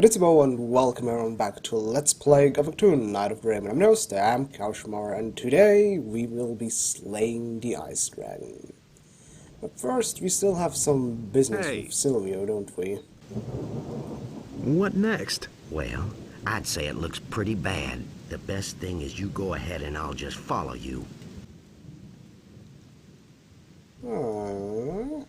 Hello and welcome everyone back to Let's Play Gothic Night of the Raven. I'm your host, I'm Kaushmar, and today we will be slaying the Icedragon. But first, we still have some business with Silvio, don't we? What next? Well, I'd say it looks pretty bad. The best thing is you go ahead and I'll just follow you. Aww.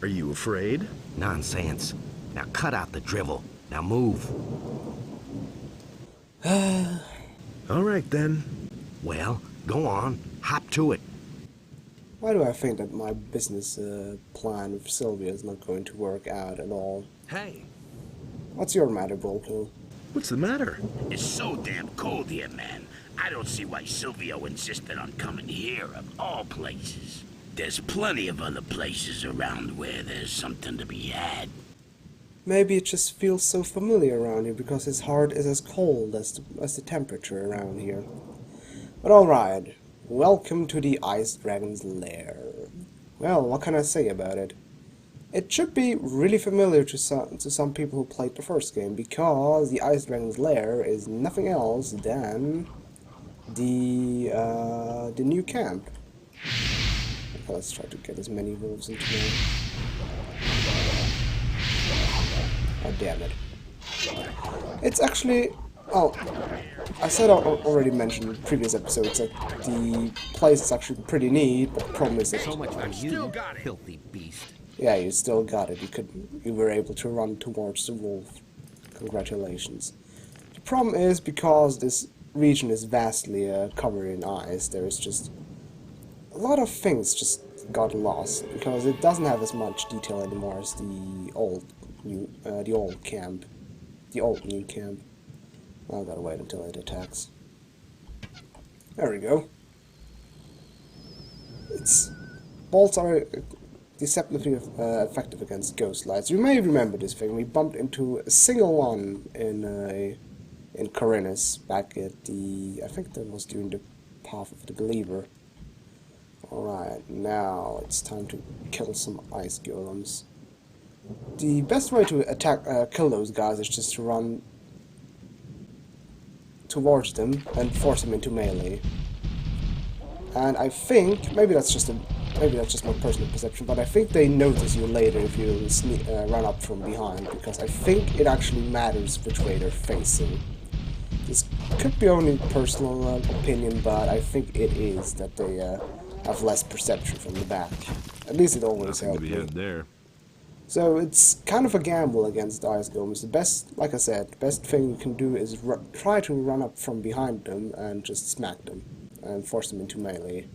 Are you afraid? Nonsense. Now cut out the drivel. Now move. All right then. Well, go on. Hop to it. Why do I think that my business plan with Silvio is not going to work out at all? Hey. What's your matter, Volko? What's the matter? It's so damn cold here, man. I don't see why Silvio insisted on coming here of all places. There's plenty of other places around where there's something to be had. Maybe it just feels so familiar around here because his heart is as cold as the temperature around here. But alright, welcome to the Icedragon's lair. Well, what can I say about it? It should be really familiar to some people who played the first game, because the Icedragon's lair is nothing else than the new camp. Okay, let's try to get as many wolves into there. Oh, damn it. It's actually... Oh, I said I already mentioned in previous episodes that the place is actually pretty neat, but the problem is that... So much for you, filthy beast. Yeah, you still got it. You were able to run towards the wolf. Congratulations. The problem is, because this region is vastly covered in ice, there's just... a lot of things just got lost, because it doesn't have as much detail anymore as the old camp. The old new camp. I gotta wait until it attacks. There we go. Its bolts are deceptively effective against ghost lights. You may remember this thing. We bumped into a single one in Corinus back at the... I think that was during the Path of the Believer. Alright, now it's time to kill some ice golems. The best way to kill those guys is just to run towards them and force them into melee. And I think, maybe that's just my personal perception, but I think they notice you later if you run up from behind, because I think it actually matters which way they're facing. This could be only personal opinion, but I think it is that they have less perception from the back. At least it always helps me. There. So it's kind of a gamble against the ice golems. The best, like I said, the best thing you can do is try to run up from behind them and just smack them and force them into melee.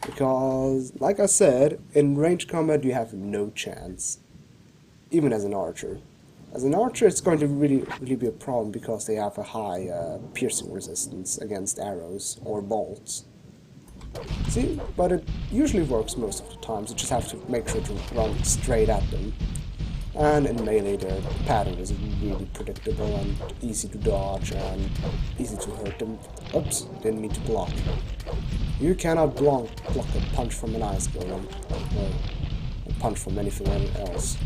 Because, like I said, in ranged combat you have no chance, even as an archer. As an archer, it's going to really be a problem because they have a high piercing resistance against arrows or bolts. See, but it usually works most of the time, so you just have to make sure to run straight at them. And in melee, the pattern is really predictable and easy to dodge and easy to hurt them. Oops, didn't mean to block. You cannot block a punch from an ice golem, or a punch from anything else,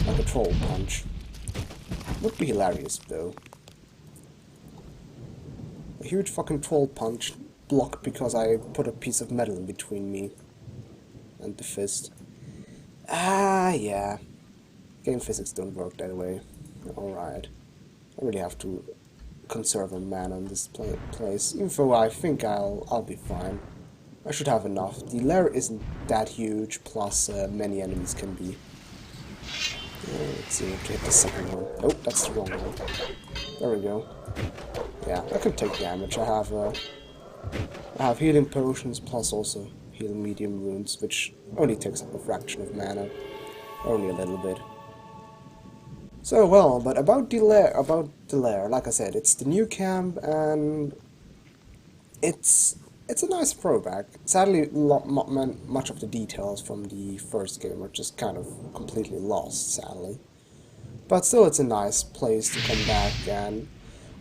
like a troll punch. Would be hilarious, though. A huge fucking troll punch blocked because I put a piece of metal in between me and the fist. Ah, yeah. Game physics don't work that way. Alright. I really have to conserve a mana in this place, even though I think I'll be fine. I should have enough. The lair isn't that huge, plus many enemies can be. Let's see if to hit the second one. Oh, that's the wrong one. There we go. Yeah, I can take damage. I have healing potions, plus also heal medium wounds, which only takes up a fraction of mana. Only a little bit. So, well, but about the lair, like I said, it's the new camp, and it's a nice throwback. Sadly, much of the details from the first game are just kind of completely lost, sadly. But still, it's a nice place to come back, and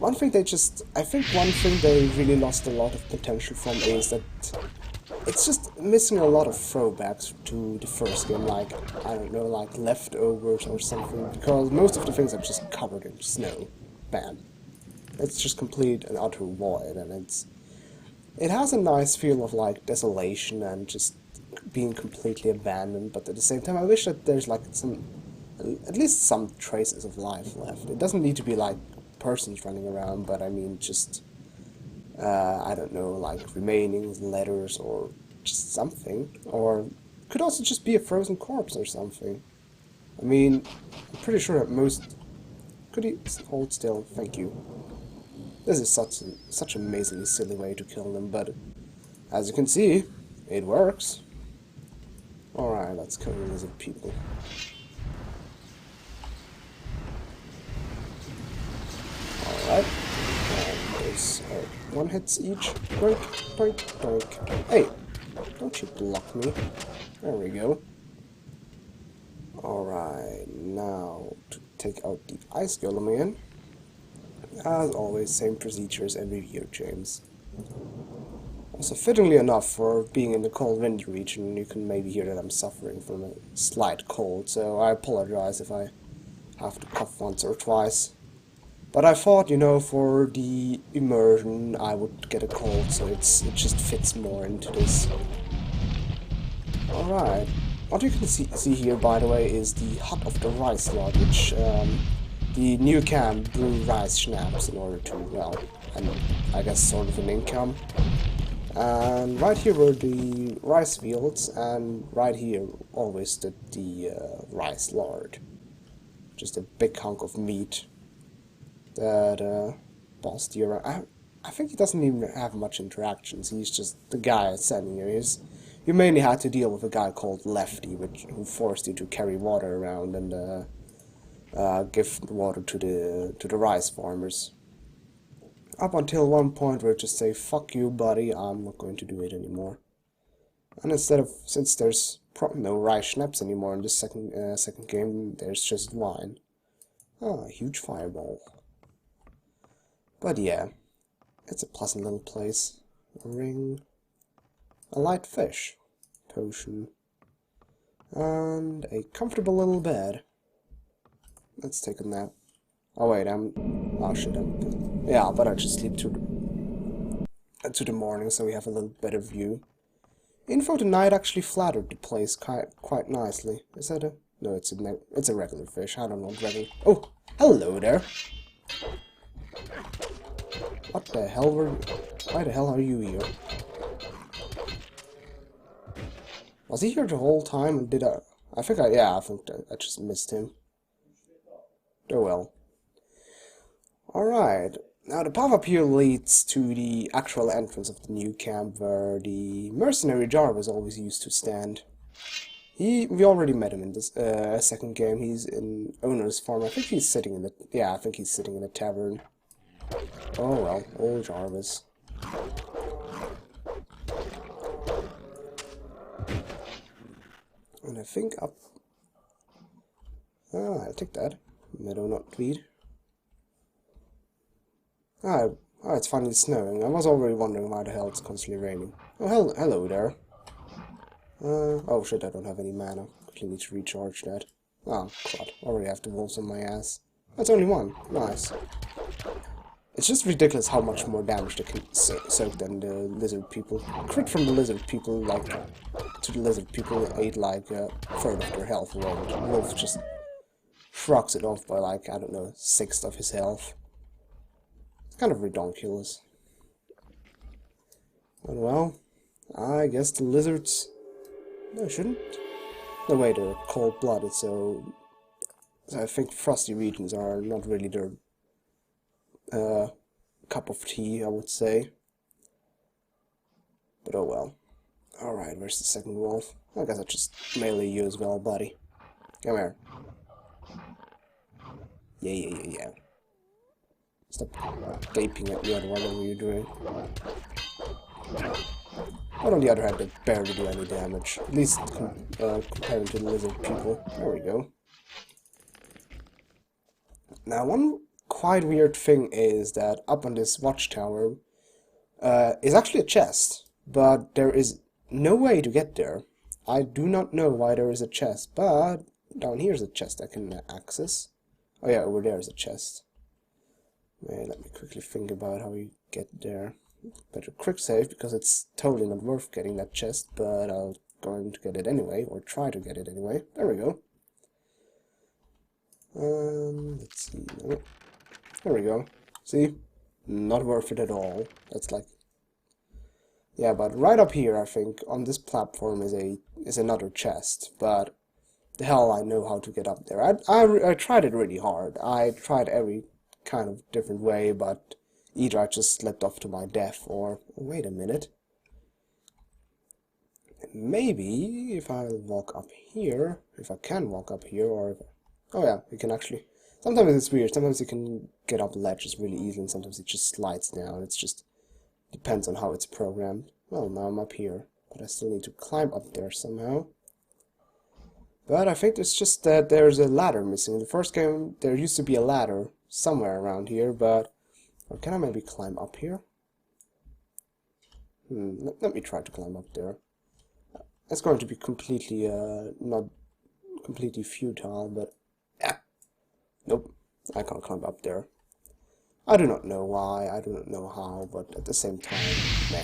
I think one thing they really lost a lot of potential from is that it's just missing a lot of throwbacks to the first game, like, I don't know, like leftovers or something, because most of the things are just covered in snow. Bam. It's just complete and utter void, and it has a nice feel of, like, desolation and just being completely abandoned, but at the same time I wish that there's, like, at least some traces of life left. It doesn't need to be, like, persons running around, but I mean, just, I don't know, like, remaining letters or just something, or could also just be a frozen corpse or something. I mean, I'm pretty sure that most... Could he hold still? Thank you. This is such an amazingly silly way to kill them, but as you can see, it works. Alright, let's kill the lizard people. Alright. And there's one hits each. Doink, doink, doink. Hey! Don't you block me. There we go. Alright, now to take out the ice golem again. As always, same procedures every year, James. Also, fittingly enough, for being in the cold winter region, you can maybe hear that I'm suffering from a slight cold, so I apologize if I have to cough once or twice. But I thought, you know, for the immersion, I would get a cold, so it just fits more into this. Alright. What you can see here, by the way, is the hut of the rice lord, which the new camp brew rice schnapps in order to, well, and I guess sort of an income. And right here were the rice fields, and right here always stood the rice lord. Just a big hunk of meat that bossed you around. I think he doesn't even have much interactions. He's just the guy standing here. You mainly had to deal with a guy called Lefty, who forced you to carry water around and give water to the rice farmers. Up until one point where it just say, "Fuck you, buddy, I'm not going to do it anymore." And since there's no rice schnapps anymore in this second game, there's just wine. Ah, a huge fireball. But yeah, it's a pleasant little place. A ring, a light fish, potion, and a comfortable little bed. Let's take a nap. Oh wait, oh shit, yeah, but I just sleep to the morning, so we have a little better view. Info tonight actually flattered the place quite nicely. Is that a... No, it's a regular fish. I don't know, regular... Oh, hello there. What the hell were you... Why the hell are you here? Was he here the whole time, and did I... I think I just missed him. Oh well. Alright, now the path up here leads to the actual entrance of the new camp, where the mercenary Jarvis always used to stand. We already met him in this second game. He's in Owner's farm. I think he's sitting in the... Yeah, I think he's sitting in a tavern. Oh well, old Jarvis. And I think up... Ah, I'll take that. Meadow not weed. Oh, it's finally snowing. I was already wondering why the hell it's constantly raining. Oh, hello there. Oh shit, I don't have any mana. Quickly need to recharge that. Oh, crud. Already have the wolves on my ass. That's only one. Nice. It's just ridiculous how much more damage they can soak than the lizard people. Crit from the lizard people, like, to the lizard people ate like a third of their health away. The wolf just shrugs it off by, like, I don't know, 1/6 of his health. It's kind of ridiculous. But well, I guess the lizards... No, shouldn't. No, wait, they're cold-blooded, so I think frosty regions are not really their cup of tea, I would say. But oh well. Alright, where's the second wolf? I guess I'll just melee you as well, buddy. Come here. Yeah. Stop gaping at me or whatever you're doing. But on the other hand, they barely do any damage. At least compared to the lizard people. There we go. Now, one quite weird thing is that up on this watchtower is actually a chest, but there is no way to get there. I do not know why there is a chest, but down here is a chest I can access. Oh yeah, over there is a chest. Wait, let me quickly think about how we get there. Better quick save, because it's totally not worth getting that chest, but I'll going to get it anyway, or try to get it anyway. There we go. Let's see. No. There we go. See? Not worth it at all. That's like... Yeah, but right up here, I think, on this platform is another chest, but the hell I know how to get up there. I tried it really hard. I tried every kind of different way, but either I just slipped off to my death, or... Wait a minute. Maybe if I walk up here, if I can walk up here, or if... Oh yeah, you can actually... Sometimes it's weird. Sometimes you can get up ledges really easily, and sometimes it just slides down. It's just... depends on how it's programmed. Well, now I'm up here, but I still need to climb up there somehow. But I think it's just that there's a ladder missing. In the first game, there used to be a ladder somewhere around here, but... Or can I maybe climb up here? Let me try to climb up there. It's going to be completely, not completely futile, but... Yeah. Nope, I can't climb up there. I do not know why, I do not know how, but at the same time, meh,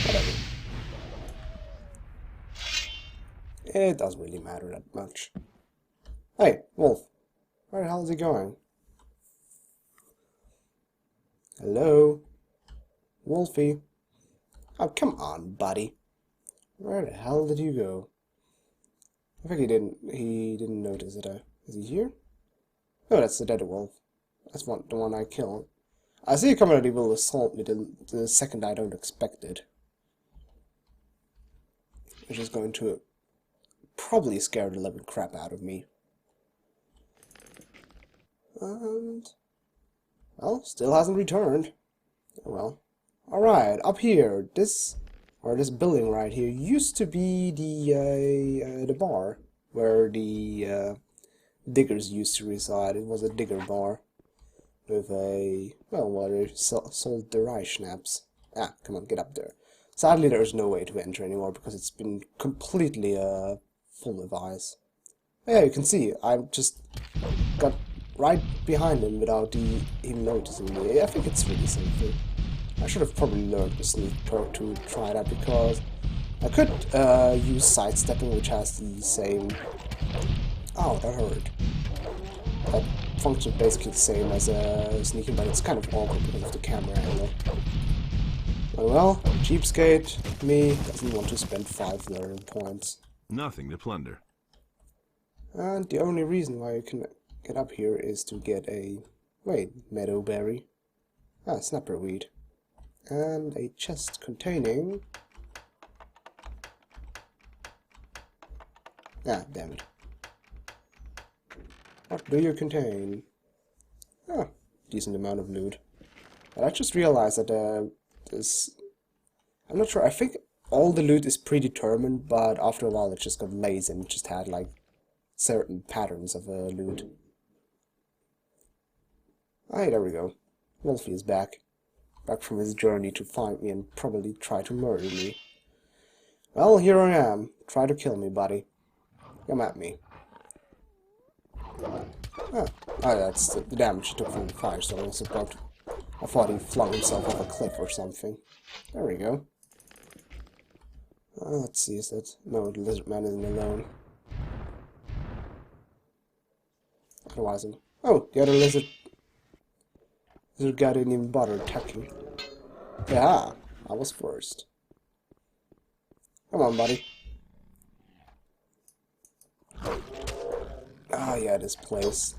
whatever. It doesn't really matter that much. Hey, Wolf, where the hell is he going? Hello? Wolfie? Oh, come on, buddy. Where the hell did you go? I think he didn't notice it. Is he here? No, that's the dead wolf. That's the one I killed. I see it coming that he will assault me the second I don't expect it. Which is going to probably scare the living crap out of me. And... well, still hasn't returned. Oh well. Alright, up here, this building right here used to be the bar where the diggers used to reside. It was a digger bar with a, well, where they sold the rye schnapps. Ah, come on, get up there. Sadly, there's no way to enter anymore because it's been completely full of ice. Yeah, you can see, I just got right behind him without him noticing me. I think it's really simple. I should have probably learned the sneak perk to try that, because I could use sidestepping, which has the same... Oh, that hurt. That functions basically the same as sneaking, but it's kind of awkward because of the camera angle. Well, cheapskate, me, doesn't want to spend 5 learning points. Nothing to plunder. And the only reason why you can get up here is to get a... wait, meadowberry. Ah, snapperweed. And a chest containing... ah, damn it. What do you contain? Ah, decent amount of loot. But I just realized that this... I'm not sure, I think all the loot is predetermined, but after a while it just got lazy and just had, like, certain patterns of loot. Alright, there we go. Wolfie is back. Back from his journey to find me and probably try to murder me. Well, here I am. Try to kill me, buddy. Come at me. Ah, that's the damage he took from the firestorm. I thought he flung himself off a cliff or something. There we go. Let's see, is that... no, the lizard man isn't alone. Otherwise, oh, the other lizard guy didn't even bother attacking. Yeah, I was first. Come on, buddy. Ah, yeah, this place.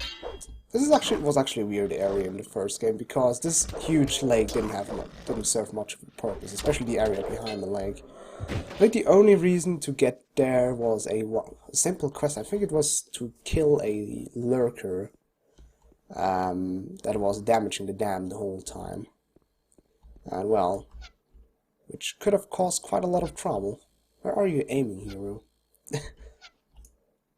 This was actually a weird area in the first game, because this huge lake didn't serve much of a purpose, especially the area behind the lake. I think the only reason to get there was a simple quest. I think it was to kill a lurker that was damaging the dam the whole time. And well, which could have caused quite a lot of trouble. Where are you aiming, hero?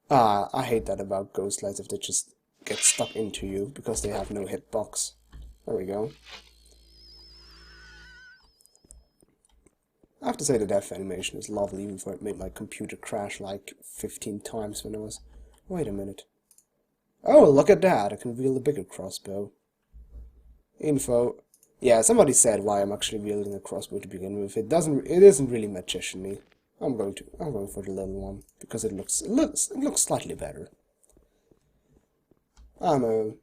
Ah, I hate that about ghost lights, if they just get stuck into you because they have no hitbox. There we go. I have to say the death animation is lovely, even though it made my computer crash like 15 times when I was... Wait a minute. Oh, look at that! I can wield a bigger crossbow. Info. Yeah, somebody said why I'm actually wielding a crossbow to begin with. It isn't really magician-y. I'm going for the little one because it looks slightly better. I don't know.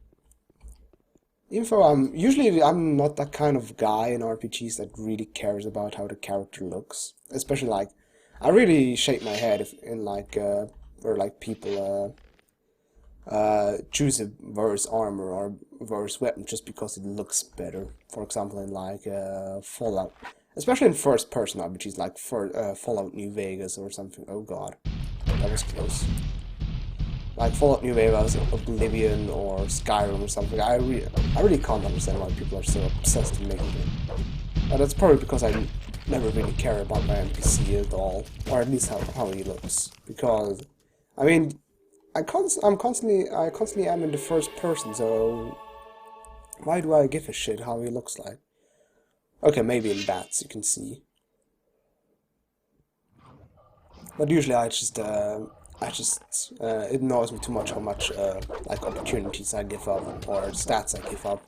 Usually I'm not that kind of guy in RPGs that really cares about how the character looks. Especially like, I really shake my head if in like where like people choose a worse armor or worse weapon just because it looks better. For example, in like Fallout, especially in first-person RPGs like Fallout New Vegas or something. Oh god, that was close. Like Fallout New Vegas, Oblivion, or Skyrim or something. I really can't understand why people are so obsessed with making it. But that's probably because I never really care about my NPC at all, or at least how he looks. Because, I mean, I constantly am in the first person, so why do I give a shit how he looks like? Okay, maybe in bats you can see, but usually it annoys me too much how much like opportunities I give up or stats I give up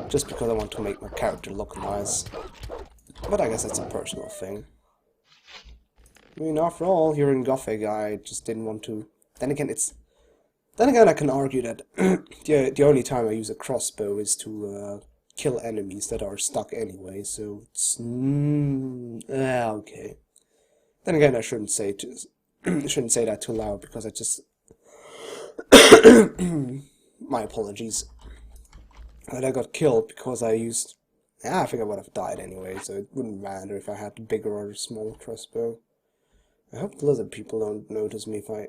just because I want to make my character look nice. But I guess that's a personal thing. I mean, after all, here in Gothic, I just didn't want to. Then again, I can argue that the only time I use a crossbow is to kill enemies that are stuck anyway. So it's okay. Then again, I shouldn't say that too loud because I just my apologies. But I got killed because I used. Yeah, I think I would have died anyway, so it wouldn't matter if I had a bigger or a smaller crossbow. I hope the lizard people don't notice me if I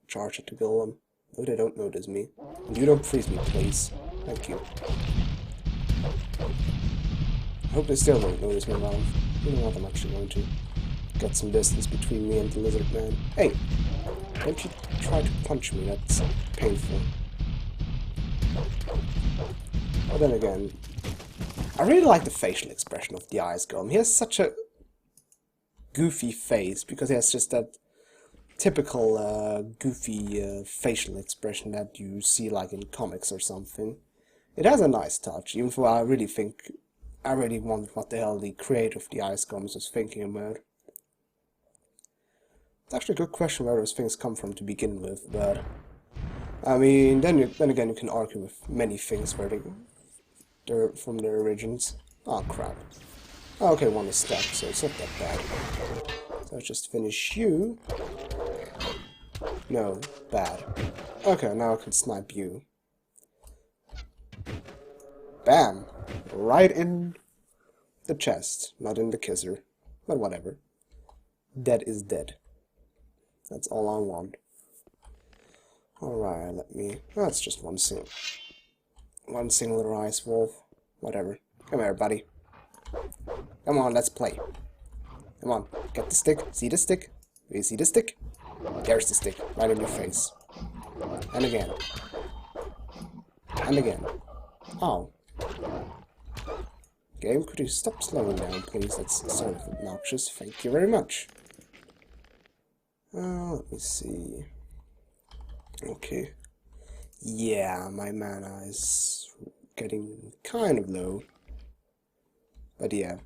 charge it to kill them. No, they don't notice me. And you don't freeze me, please. Thank you. I hope they still don't notice me around. You know what, I'm actually going to get some distance between me and the lizard man. Hey! Don't you try to punch me, that's painful. But then again, I really like the facial expression of the Icedragon. He has such a goofy face, because he has just that typical goofy facial expression that you see like in comics or something. It has a nice touch, even though I really wonder what the hell the creator of the Icedragon was thinking about. It's actually a good question where those things come from to begin with, but I mean, then again, you can argue with many things where they're from their origins. Oh crap. Okay, one is stuck, so it's not that bad. So I'll just finish you. No, bad. Okay, now I can snipe you. Bam! Right in the chest, not in the kisser. But whatever. Dead is dead. That's all I want. Alright, let me... That's just one single little ice wolf. Whatever. Come here, buddy. Come on, let's play. Come on, get the stick. See the stick? Do you see the stick? There's the stick, right in your face. And again. And again. Oh. Game, could you stop slowing down, please? That's sort of obnoxious. Thank you very much. Let me see. Okay. Yeah, my mana is getting kind of low. But yeah,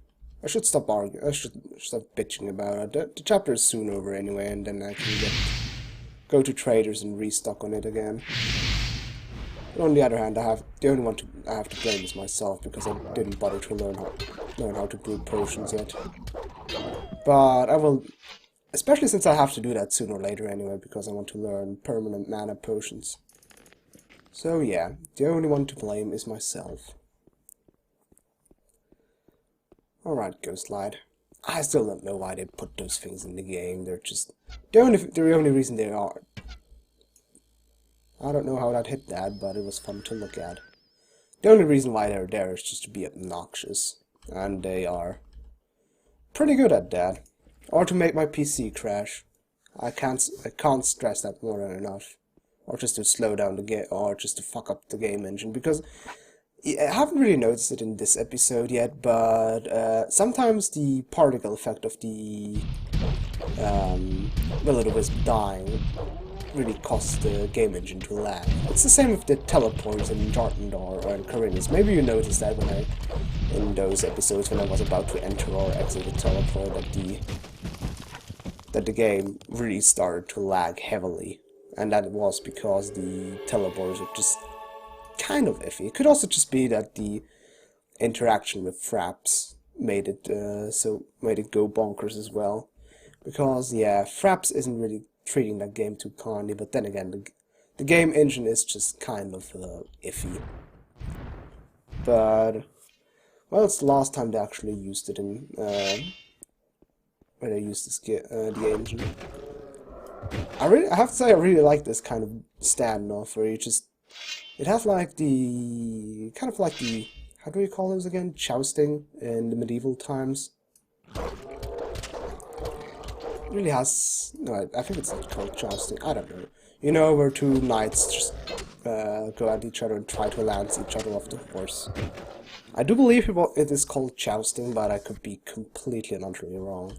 I should stop arguing. I should stop bitching about it. The chapter is soon over anyway, and then I can go to traders and restock on it again. But on the other hand, the only one I have to blame is myself because I didn't bother to learn how to brew potions yet. But I will, especially since I have to do that sooner or later anyway, because I want to learn permanent mana potions. So yeah, the only one to blame is myself. Alright, Ghostlight. I still don't know why they put those things in the game. They're just the only reason they are. I don't know how that hit that, but it was fun to look at. The only reason why they're there is just to be obnoxious, and they are pretty good at that. Or to make my PC crash. I can't stress that more than enough. Or just to slow down the game, or just to fuck up the game engine, because Yeah, I haven't really noticed it in this episode yet, but sometimes the particle effect of the Will-O-the-Wisp dying really costs the game engine to lag. It's the same with the teleports in Jartendor or in Corinus. Maybe you noticed that in those episodes when I was about to enter or exit the teleport that the game really started to lag heavily. And that was because the teleports are just kind of iffy. It could also just be that the interaction with Fraps made it go bonkers as well. Because yeah, Fraps isn't really treating that game too kindly, but then again, the game engine is just kind of iffy. But well, it's the last time they actually used it in when they used the engine. I have to say I really like this kind of standoff where it has like the how do you call those again? Jousting in the medieval times. It really has no, I think it's not called jousting. I don't know. You know, where two knights just go at each other and try to lance each other off the horse. I do believe it is called jousting, but I could be completely and utterly wrong.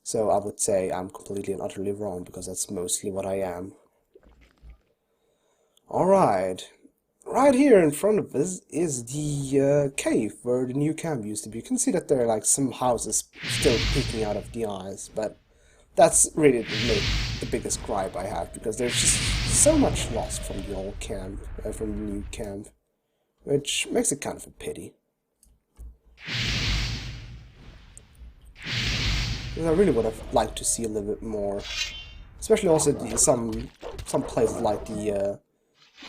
So I would say I'm completely and utterly wrong, because that's mostly what I am. Alright. Right here in front of us is the cave where the new camp used to be. You can see that there are like some houses still peeking out of the eyes, but that's really the biggest gripe I have, because there's just so much lost from the old camp, from the new camp, which makes it kind of a pity. Because I really would have liked to see a little bit more, especially also some places like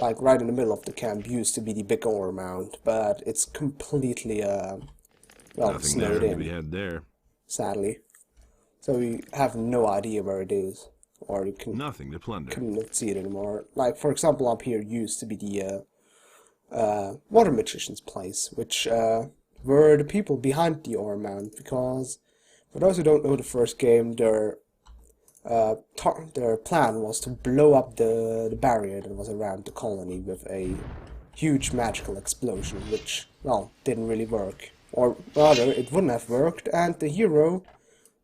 like right in the middle of the camp used to be the big ore mound, but it's completely well, Nothing snowed there to be in, had there. sadly. So we have no idea where it is, or you Nothing to plunder. couldn't see it anymore. Like, for example, up here used to be the water magician's place, which were the people behind the ore mound, because for those who don't know the first game, their plan was to blow up the barrier that was around the colony with a huge magical explosion, which, well, didn't really work. Or rather, it wouldn't have worked, and the hero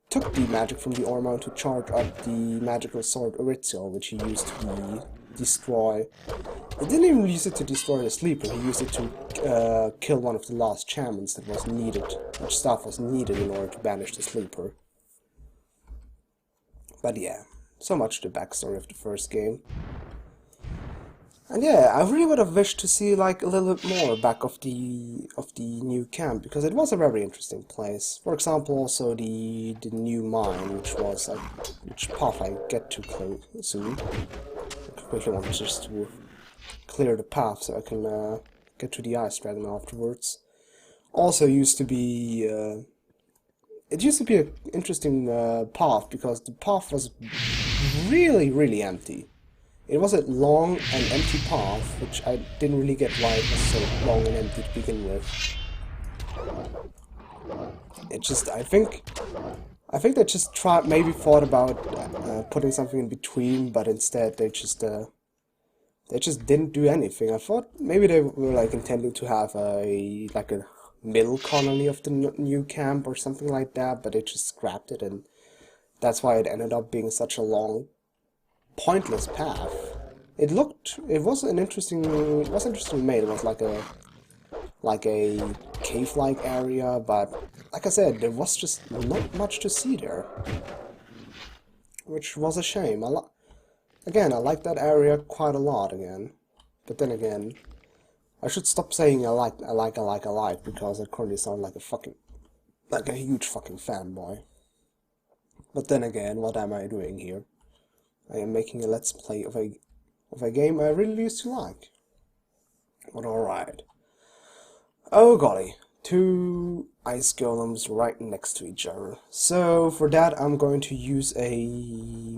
took the magic from the ore mound to charge up the magical sword Eritzel, which he used to destroy. He didn't even use it to destroy the sleeper, he used it to kill one of the last champions that was needed, which stuff was needed in order to banish the sleeper. But yeah, so much the backstory of the first game. And yeah, I really would have wished to see like a little bit more back of the new camp, because it was a very interesting place. For example, also the new mine, which path I get to soon. I quickly want just to clear the path so I can get to the Icedragon afterwards. Also used to be it used to be an interesting path, because the path was really empty. It was a long and empty path, which I didn't really get why it was so long and empty to begin with. It just, I think they just thought about putting something in between, but instead they just didn't do anything. I thought maybe they were like intending to have a middle colony of the new camp or something like that, but they just scrapped it, and that's why it ended up being such a long, pointless path. It was interesting made. It was like a cave-like area, but like I said, there was just not much to see there, which was a shame. I like that area quite a lot again, but then again, I should stop saying I like, because I currently sound like a huge fucking fanboy. But then again, what am I doing here? I am making a let's play of a game I really used to like. But alright. Oh golly, two ice golems right next to each other. So for that I'm going to use a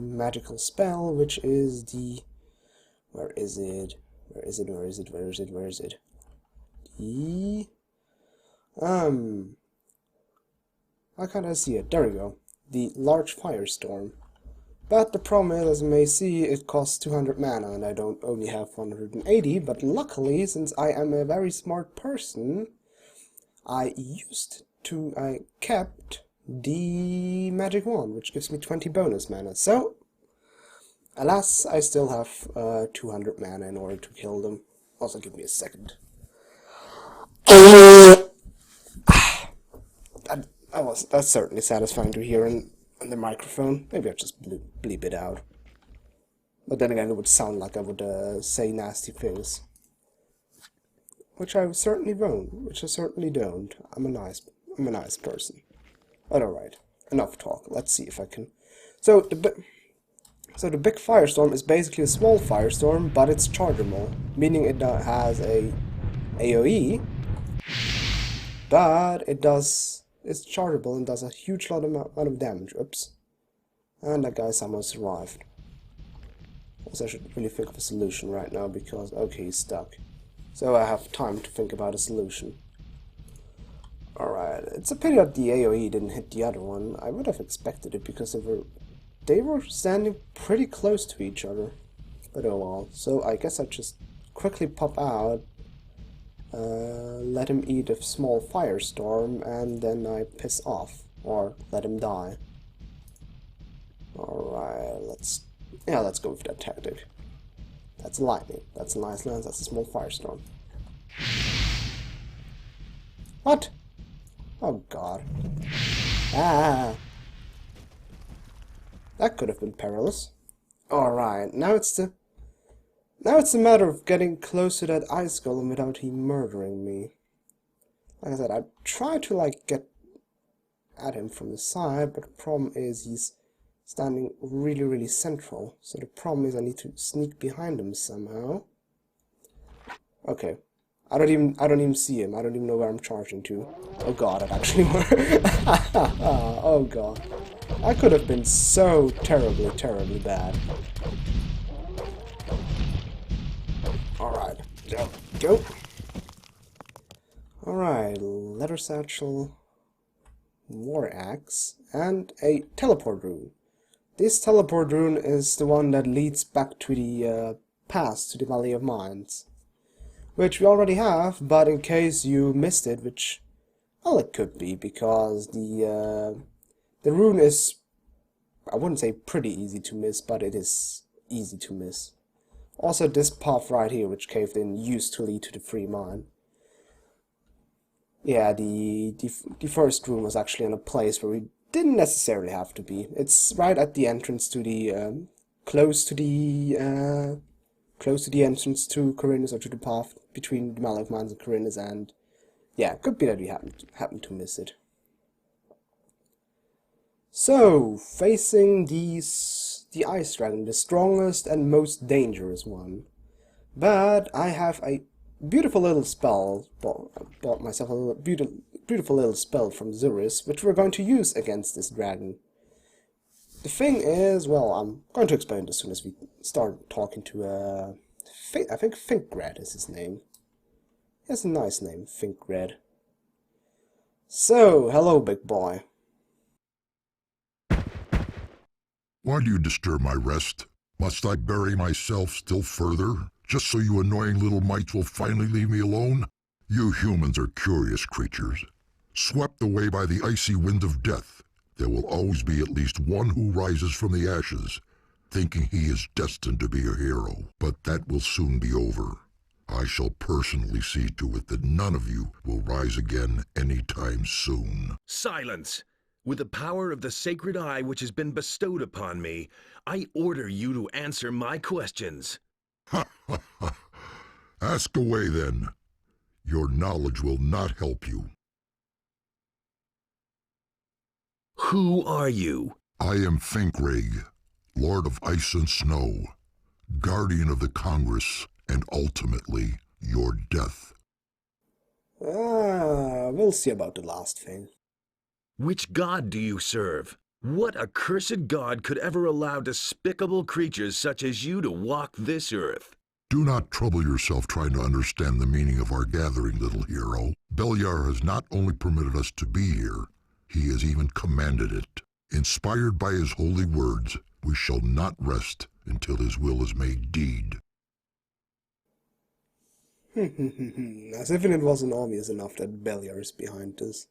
magical spell, which is the... Where is it? The... How can I see it? There we go. The large firestorm. But the problem is, as you may see, it costs 200 mana and I don't only have 180, but luckily, since I am a very smart person, I kept the magic wand, which gives me 20 bonus mana. So, alas, I still have 200 mana in order to kill them. Also, give me a second. That's certainly satisfying to hear in the microphone. Maybe I'll just bleep it out. But then again, it would sound like I would say nasty things. Which I certainly won't. Which I certainly don't. I'm a nice person. But alright, enough talk. Let's see if I can. So the big firestorm is basically a small firestorm, but it's chargeable, meaning it has a AOE, but it's chargeable and does a huge amount of damage. Oops. And that guy somehow survived. Also, I should really think of a solution right now because, okay, he's stuck. So I have time to think about a solution. Alright, it's a pity that the AOE didn't hit the other one. I would have expected it because they were standing pretty close to each other. But oh well. So I guess I just quickly pop out, let him eat a small firestorm, and then I piss off. Or let him die. Alright, let's go with that tactic. That's lightning. That's a nice lance. That's a small firestorm. What? Oh god. Ah! That could have been perilous. Alright, now it's a matter of getting close to that ice golem without him murdering me. Like I said, I try to get at him from the side, but the problem is he's standing really central. So the problem is I need to sneak behind him somehow. Okay. I don't even see him. I don't even know where I'm charging to. Oh god, it actually worked. Oh god. I could have been so terribly bad. Alright. Go. Alright, leather satchel, war axe, and a teleport rune. This teleport rune is the one that leads back to the past, to the Valley of Mines. Which we already have, but in case you missed it, which, well, it could be, because the rune is, I wouldn't say pretty easy to miss, but it is easy to miss. Also, this path right here, which caved in, used to lead to the free mine. Yeah, the first rune was actually in a place where we didn't necessarily have to be. It's right at the entrance to the, close to the entrance to Corinus, or to the path between the Valley of Mines and Corinus, and yeah, could be that we happened to miss it. So, facing the Icedragon, the strongest and most dangerous one. But I have a beautiful little spell, bought myself a beautiful little spell from Zuris, which we're going to use against this dragon. The thing is, well, I'm going to explain it as soon as we start talking to, I think Finkred is his name. He has a nice name, Finkred. So, hello, big boy. Why do you disturb my rest? Must I bury myself still further, just so you annoying little mites will finally leave me alone? You humans are curious creatures. Swept away by the icy wind of death, there will always be at least one who rises from the ashes, thinking he is destined to be a hero. But that will soon be over. I shall personally see to it that none of you will rise again anytime soon. Silence! With the power of the sacred eye which has been bestowed upon me, I order you to answer my questions. Ha ha ha! Ask away then. Your knowledge will not help you. Who are you? I am Finkrig, Lord of Ice and Snow, Guardian of the Congress, and ultimately, your death. We'll see about the last thing. Which god do you serve? What accursed god could ever allow despicable creatures such as you to walk this earth? Do not trouble yourself trying to understand the meaning of our gathering, little hero. Beliar has not only permitted us to be here, he has even commanded it. Inspired by his holy words, We shall not rest until his will is made deed. As if it wasn't obvious enough that Beliar is behind this.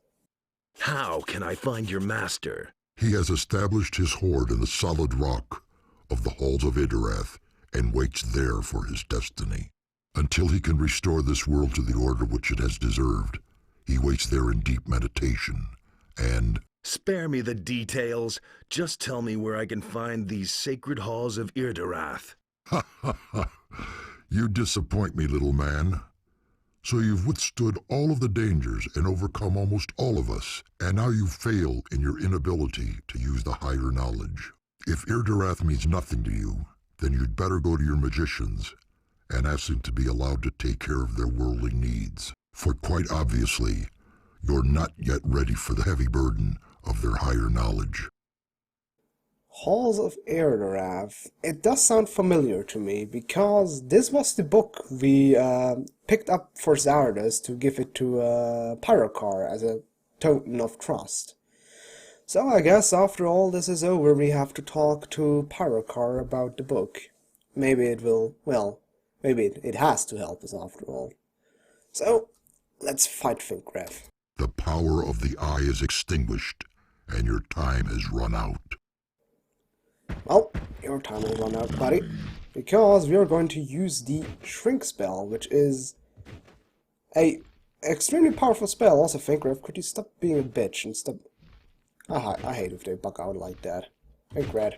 How can I find your master? He has established his hoard in the solid rock of the halls of Idarath and waits there for his destiny. Until he can restore this world to the order which it has deserved, he waits there in deep meditation, and... Spare me the details. Just tell me where I can find these sacred halls of Irdarath. Ha ha ha! You disappoint me, little man. So you've withstood all of the dangers and overcome almost all of us, and now you fail in your inability to use the higher knowledge. If Irdarath means nothing to you, then you'd better go to your magicians and ask them to be allowed to take care of their worldly needs. For quite obviously, you're not yet ready for the heavy burden of their higher knowledge. Halls of Irdarath. It does sound familiar to me, because this was the book we picked up for Zardas to give it to Pyrokar as a token of trust. So I guess after all this is over, we have to talk to Pyrokar about the book. Maybe it will, well, maybe it has to help us after all. So, let's fight Finkrev. The power of the eye is extinguished, and your time has run out. Well, your time will run out, buddy, because we are going to use the Shrink spell, which is a extremely powerful spell. Also, Finkrev, could you stop being a bitch and stop... I hate if they bug out like that. Finkrev.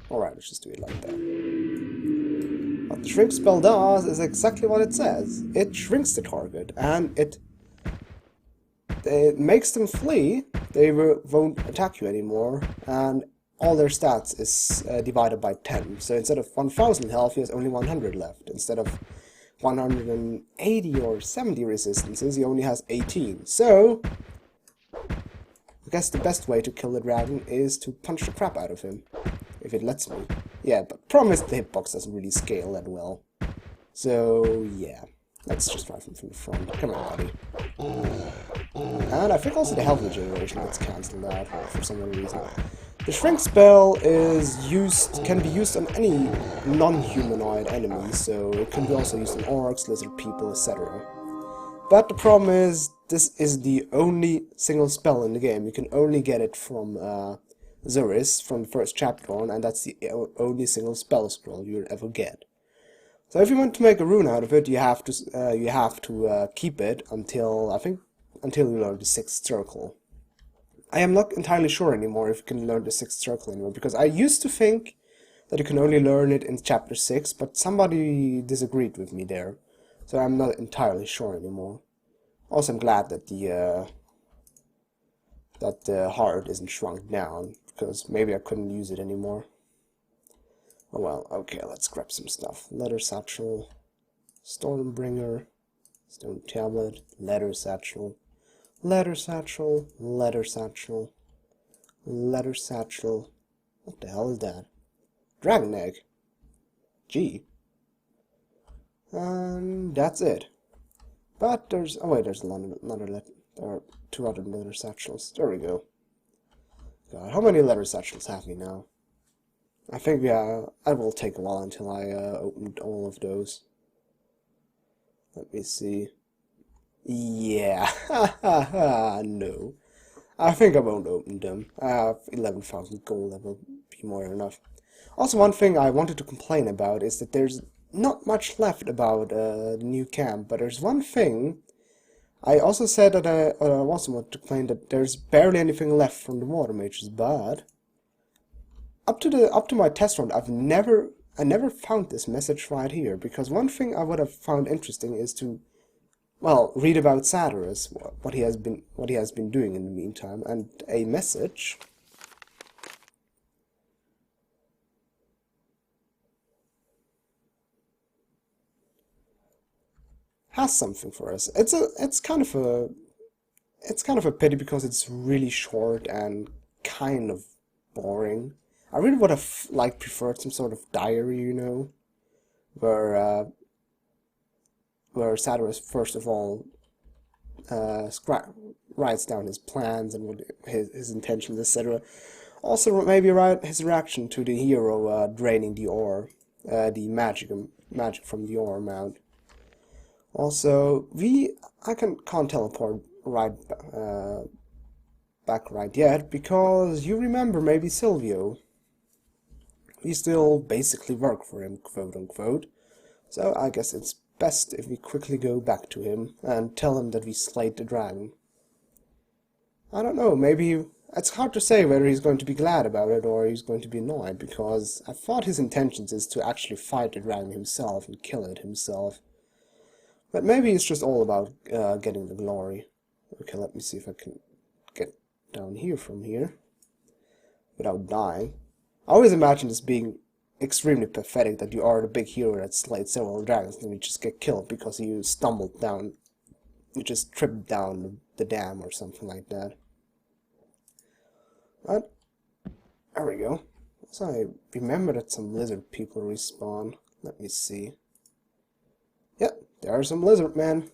Alright, let's just do it like that. What the Shrink spell does is exactly what it says. It shrinks the target, and it makes them flee. They won't attack you anymore, and all their stats is divided by 10. So instead of 1000 health, he has only 100 left. Instead of 180 or 70 resistances, he only has 18. So, I guess the best way to kill the dragon is to punch the crap out of him. If it lets me. Yeah, but problem is the hitbox doesn't really scale that well. So, yeah. Let's just drive him from the front. Come on, buddy. And I think also the health regeneration gets cancelled out for some reason. The Shrink spell can be used on any non-humanoid enemy, so it can be also used on orcs, lizard people, etc. But the problem is, this is the only single spell in the game. You can only get it from Zuris, from the first chapter on, and that's the only single spell scroll you'll ever get. So if you want to make a rune out of it, you have to keep it until you learn the 6th circle. I am not entirely sure anymore if you can learn the 6th circle anymore, because I used to think that you can only learn it in chapter 6, but somebody disagreed with me there, so I'm not entirely sure anymore. Also, I'm glad that the heart isn't shrunk down, because maybe I couldn't use it anymore. Oh well, okay, let's grab some stuff. Leather satchel, Stormbringer, stone tablet, leather satchel, leather satchel, leather satchel, leather satchel. What the hell is that? Dragon egg. Gee. And that's it. But there's... oh wait, there's another there are 2 other leather satchels. There we go. God, how many leather satchels have we now? I think, yeah, it will take a while until I opened all of those. Let me see. Yeah, no. I think I won't open them. I have 11,000 gold, that will be more than enough. Also, one thing I wanted to complain about is that there's not much left about the new camp, but there's one thing. I also said that I also want to complain that there's barely anything left from the water mages, but up to my test run, I never found this message right here, because one thing I would have found interesting is to, well, read about Saturus, what he has been doing in the meantime, and a message has something for us. It's kind of a pity because it's really short and kind of boring. I really would have preferred some sort of diary, you know, where Saturus first of all writes down his plans and what his intentions, etc. Also, maybe his reaction to the hero draining the ore, the magic from the ore amount. Also, I can't teleport back right yet, because you remember maybe Silvio. We still basically work for him, quote unquote. So I guess it's best if we quickly go back to him and tell him that we slayed the dragon. I don't know, maybe it's hard to say whether he's going to be glad about it or he's going to be annoyed, because I thought his intentions is to actually fight the dragon himself and kill it himself. But maybe it's just all about getting the glory. Okay, let me see if I can get down here from here without dying. I always imagine this being extremely pathetic, that you are the big hero that slayed several dragons and you just get killed because you stumbled down, you just tripped down the dam or something like that. But there we go. So I remember that some lizard people respawn. Let me see. Yep, there are some lizard men.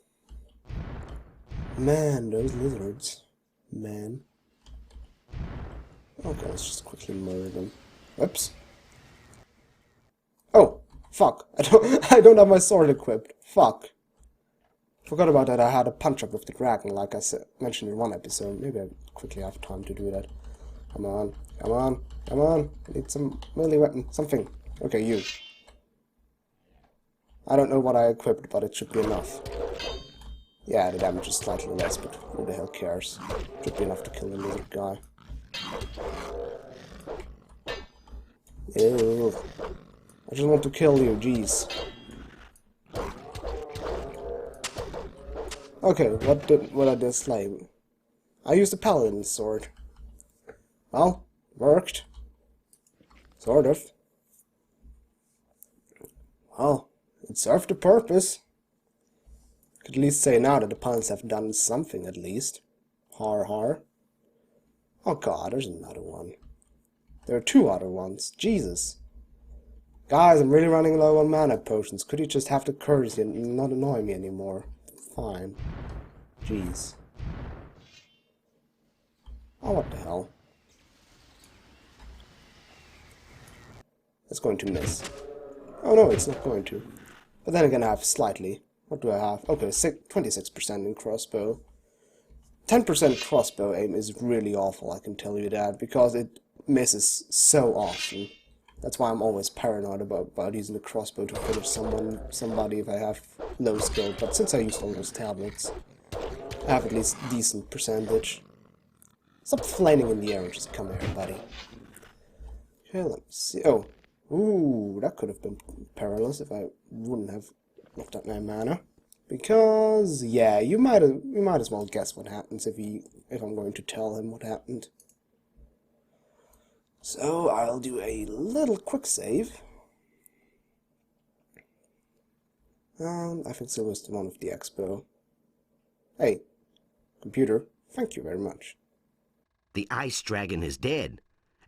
Man, those lizards. Man. Okay, let's just quickly murder them. Oops. Oh, fuck. I don't have my sword equipped. Fuck. Forgot about that. I had a punch up with the dragon, like I mentioned in one episode. Maybe I quickly have time to do that. Come on, come on, come on. I need some melee weapon. Something. Okay, you. I don't know what I equipped, but it should be enough. Yeah, the damage is slightly less, but who the hell cares? Should be enough to kill the lizard guy. Ew. I just want to kill you, jeez. Okay, what I did slay? I used a paladin sword. Well, worked. Sort of. Well, it served a purpose. Could at least say now that the paladins have done something at least. Har har. Oh god, there's another one. There are two other ones. Jesus. Guys, I'm really running low on mana potions. Could you just have the courtesy and not annoy me anymore? Fine. Jeez. Oh, what the hell? It's going to miss. Oh no, it's not going to. But then again, I have slightly. What do I have? Okay, 26% in crossbow. 10% crossbow aim is really awful, I can tell you that, because it misses so often. That's why I'm always paranoid about using the crossbow to finish somebody if I have low skill. But since I used all those tablets, I have at least decent percentage. Stop flaming in the air and just come here, buddy. Okay, let's see. Oh, ooh, that could have been perilous if I wouldn't have looked at my mana. Because yeah, you might as well guess what happens if I'm going to tell him what happened. So I'll do a little quick save. I think Silver's the one with the expo. Hey, computer, thank you very much. The Icedragon is dead,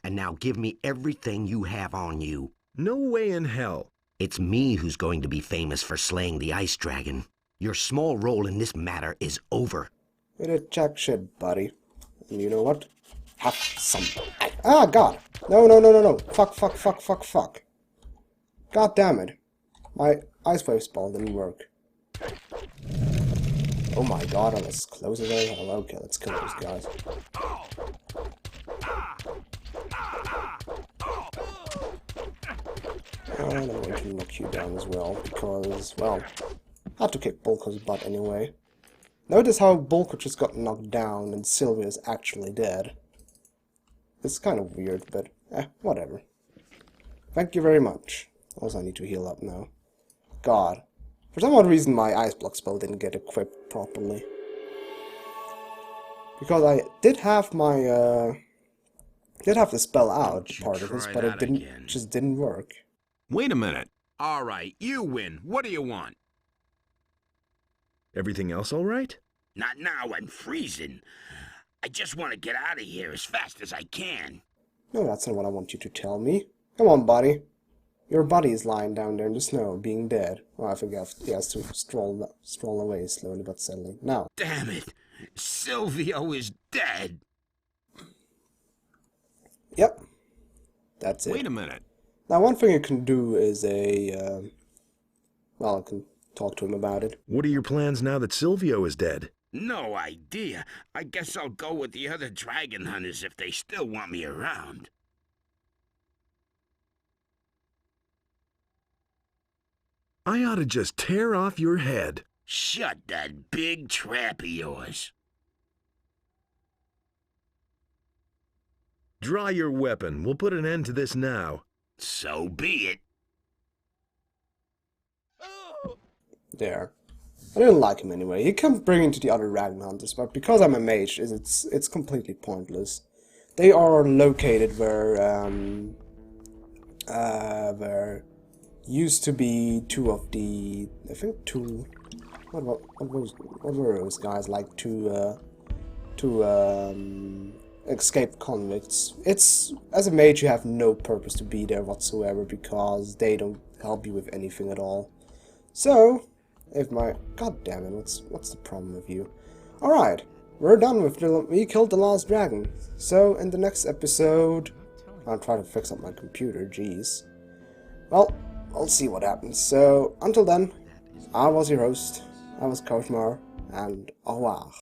and now give me everything you have on you. No way in hell. It's me who's going to be famous for slaying the Icedragon. Your small role in this matter is over. You did jack shit, buddy. And you know what? Have some... Ah, God! No, no, no, no, no. Fuck, fuck, fuck, fuck, fuck. God damn it. My ice wave spell didn't work. Oh my god, I'm as close as I have. Okay, let's kill those guys. And I'm going to knock you down as well, because, well, I had to kick Bulko's butt anyway. Notice how Bulko just got knocked down and Sylvia is actually dead. It's kind of weird, but whatever. Thank you very much. Also, I need to heal up now. God. For some odd reason, my ice block spell didn't get equipped properly. Because I did have my, did have the spell out, part of this, but it just didn't work. Wait a minute. All right, you win. What do you want? Everything else all right? Not now, I'm freezing. I just want to get out of here as fast as I can. No, that's not what I want you to tell me. Come on, buddy. Your buddy is lying down there in the snow, being dead. Well, I think he has to stroll away slowly but steadily. Now. Damn it! Silvio is dead! Yep. That's it. Wait a minute. Now, one thing you can do is well, I can talk to him about it. What are your plans now that Silvio is dead? No idea. I guess I'll go with the other dragon hunters if they still want me around. I ought to just tear off your head. Shut that big trap of yours. Draw your weapon. We'll put an end to this now. So be it. There. I don't like him anyway. He can bring into the other dragon hunters, but because I'm a mage, it's completely pointless. They are located where used to be two of the, I think two, what were those guys, like two escaped convicts. It's, as a mage you have no purpose to be there whatsoever because they don't help you with anything at all. So, if my, god damn it, what's the problem with you? Alright, we're done with we killed the last dragon. So, in the next episode, I'll try to fix up my computer, jeez. Well, I'll see what happens. So, until then, I was your host, I was Koshmar, and au revoir.